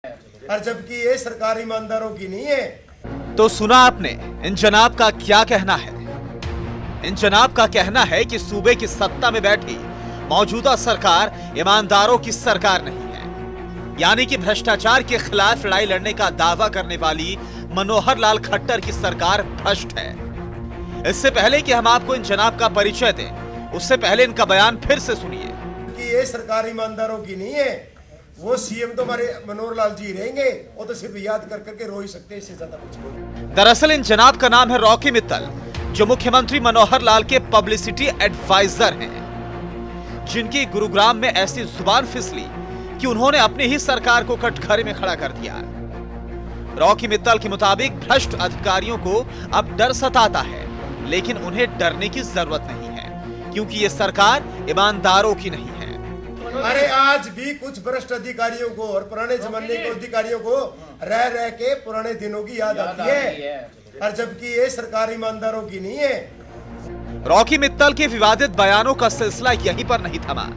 और जबकि ये सरकार ईमानदारों की नहीं है। तो सुना आपने इन जनाब का क्या कहना है। इन जनाब का कहना है कि सूबे की सत्ता में बैठी मौजूदा सरकार ईमानदारों की सरकार नहीं है, यानी कि भ्रष्टाचार के खिलाफ लड़ाई लड़ने का दावा करने वाली मनोहर लाल खट्टर की सरकार भ्रष्ट है। इससे पहले कि हम आपको इन जनाब का परिचय दें, उससे पहले इनका बयान फिर से सुनिए कि ये सरकार ईमानदारों की नहीं है। वो सीएम तो हमारे मनोहर लाल जी रहेंगे, वो तो सिर्फ याद कर करके रो ही सकते हैं, इससे ज्यादा कुछ नहीं। दरअसल इन जनाब का नाम है रॉकी मित्तल, जो मुख्यमंत्री मनोहर लाल के पब्लिसिटी एडवाइजर हैं, जिनकी गुरुग्राम में ऐसी जुबान फिसली कि उन्होंने अपनी ही सरकार को कटघरे में खड़ा कर दिया। रॉकी मित्तल के मुताबिक भ्रष्ट अधिकारियों को अब डर सताता है, लेकिन उन्हें डरने की जरूरत नहीं है, क्योंकि ये सरकार ईमानदारों की नहीं है। अरे आज भी कुछ भ्रष्ट अधिकारियों को और पुराने जमाने के अधिकारियों को रह रह के पुराने दिनों की याद आती है, और जबकि ये सरकार ईमानदारों की नहीं है। रॉकी मित्तल के विवादित बयानों का सिलसिला यहीं पर नहीं थमा।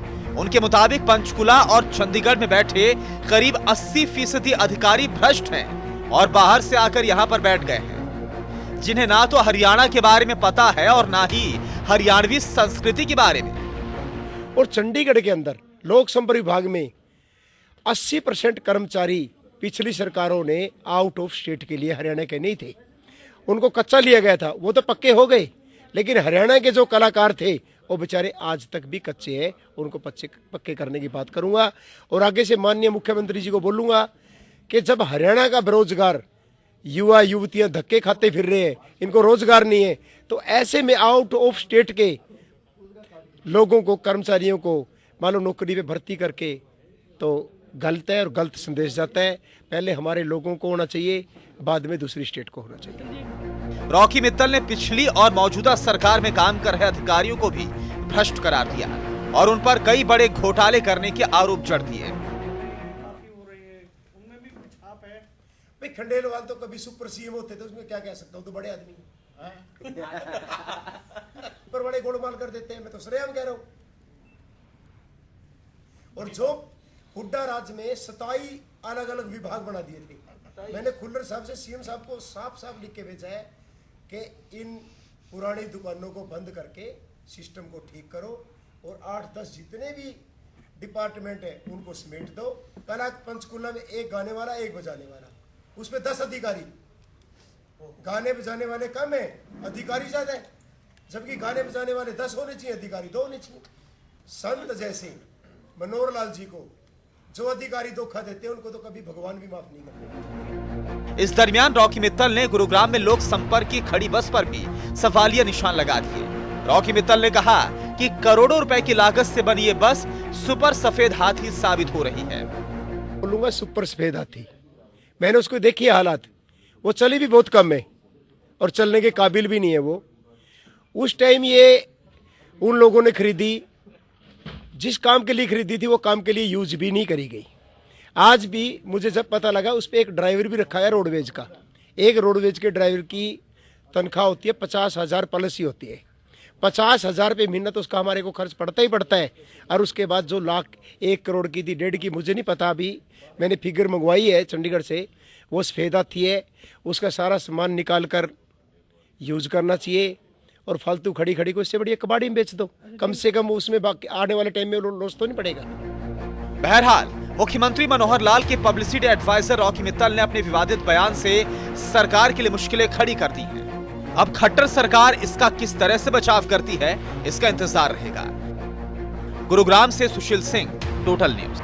उनके मुताबिक पंचकुला और चंडीगढ़ में बैठे करीब 80% अधिकारी भ्रष्ट हैं और बाहर से आकर यहां पर बैठ गए हैं, जिन्हें ना तो हरियाणा के बारे में पता है और ना ही हरियाणवी संस्कृति के बारे में। और चंडीगढ़ के अंदर लोक संपर्क विभाग में 80% कर्मचारी पिछली सरकारों ने आउट ऑफ स्टेट के लिए हरियाणा के नहीं थे, उनको कच्चा लिया गया था, वो तो पक्के हो गए, लेकिन हरियाणा के जो कलाकार थे वो बेचारे आज तक भी कच्चे हैं। उनको पक्के करने की बात करूंगा और आगे से माननीय मुख्यमंत्री जी को बोलूंगा कि जब हरियाणा का बेरोजगार युवा युवतियां धक्के खाते फिर रहे हैं, इनको रोजगार नहीं है, तो ऐसे में आउट ऑफ स्टेट के लोगों को, कर्मचारियों को मान लो नौकरी पे भर्ती करके तो गलत है और गलत संदेश जाता है। पहले हमारे लोगों को होना चाहिए, बाद में दूसरी स्टेट को होना चाहिए। रॉकी मित्तल ने पिछली और मौजूदा सरकार में काम कर रहे अधिकारियों को भी भ्रष्ट करार दिया और उन पर कई बड़े घोटाले करने के आरोप जड़ दिए। भाई खंडेलवाल तो कभी सुपर सीएम होते थे, उसमें क्या कह सकता हूँ, तो बड़े आदमी पर बड़े गोलमाल कर देते हैं, मैं तो सरेआम कह रहा हूँ। और जो हुड्डा राज में 27 अलग अलग विभाग बना दिए थे, मैंने खुल्लर साहब से सीएम साहब को साफ साफ लिख के भेजा है कि इन पुरानी दुकानों को बंद करके सिस्टम को ठीक करो और 8-10 जितने भी डिपार्टमेंट है उनको समेट दो। कल पंचकुला में एक गाने वाला एक बजाने वाला, उसमें 10 अधिकारी, गाने बजाने वाले कम है, अधिकारी ज्यादा है, जबकि गाने बजाने वाले 10 होने चाहिए, अधिकारी 2 होने चाहिए। संत जैसे मनोहर लाल जी को जो अधिकारी धोखा देते हैं उनको तो कभी भगवान भी माफ नहीं करते। इस दरमियान रॉकी मित्तल ने गुरुग्राम में लोक संपर्क की खड़ी बस पर भी सवालिया निशान लगा दिए। रॉकी मित्तल ने कहा कि करोड़ों रुपए की लागत से बनी ये बस सुपर सफेद हाथी साबित हो रही है। बोलूंगा सुपर सफेद हाथी, मैंने उसको देखी हालात, वो चली भी बहुत कम है और चलने के काबिल भी नहीं है वो। उस टाइम ये उन लोगों ने खरीदी, जिस काम के लिए खरीदी थी वो काम के लिए यूज भी नहीं करी गई। आज भी मुझे जब पता लगा उस पर एक ड्राइवर भी रखा है रोडवेज का। एक रोडवेज के ड्राइवर की तनख्वाह होती है 50,000 प्लस ही होती है। 50,000 रुपये महीना तो उसका हमारे को खर्च पड़ता ही पड़ता है। और उसके बाद जो लाख 1 करोड़ की थी, 1.5 की, मुझे नहीं पता, अभी मैंने फिगर मंगवाई है चंडीगढ़ से, वो सफेद हाथी है। उसका सारा सामान निकाल कर यूज करना चाहिए और फालतू खड़ी खड़ी को इससे बढ़िया कबाड़ी में बेच दो, कम से कम उसमें बाकी आने वाले टाइम में लॉस तो नहीं पड़ेगा। बहरहाल मुख्यमंत्री मनोहर लाल के पब्लिसिटी एडवाइजर रॉकी मित्तल ने अपने विवादित बयान से सरकार के लिए मुश्किलें खड़ी कर दी हैं। अब खट्टर सरकार इसका किस तरह से बचाव करती है, इसका इंतजार रहेगा। गुरुग्राम से सुशील सिंह, टोटल न्यूज।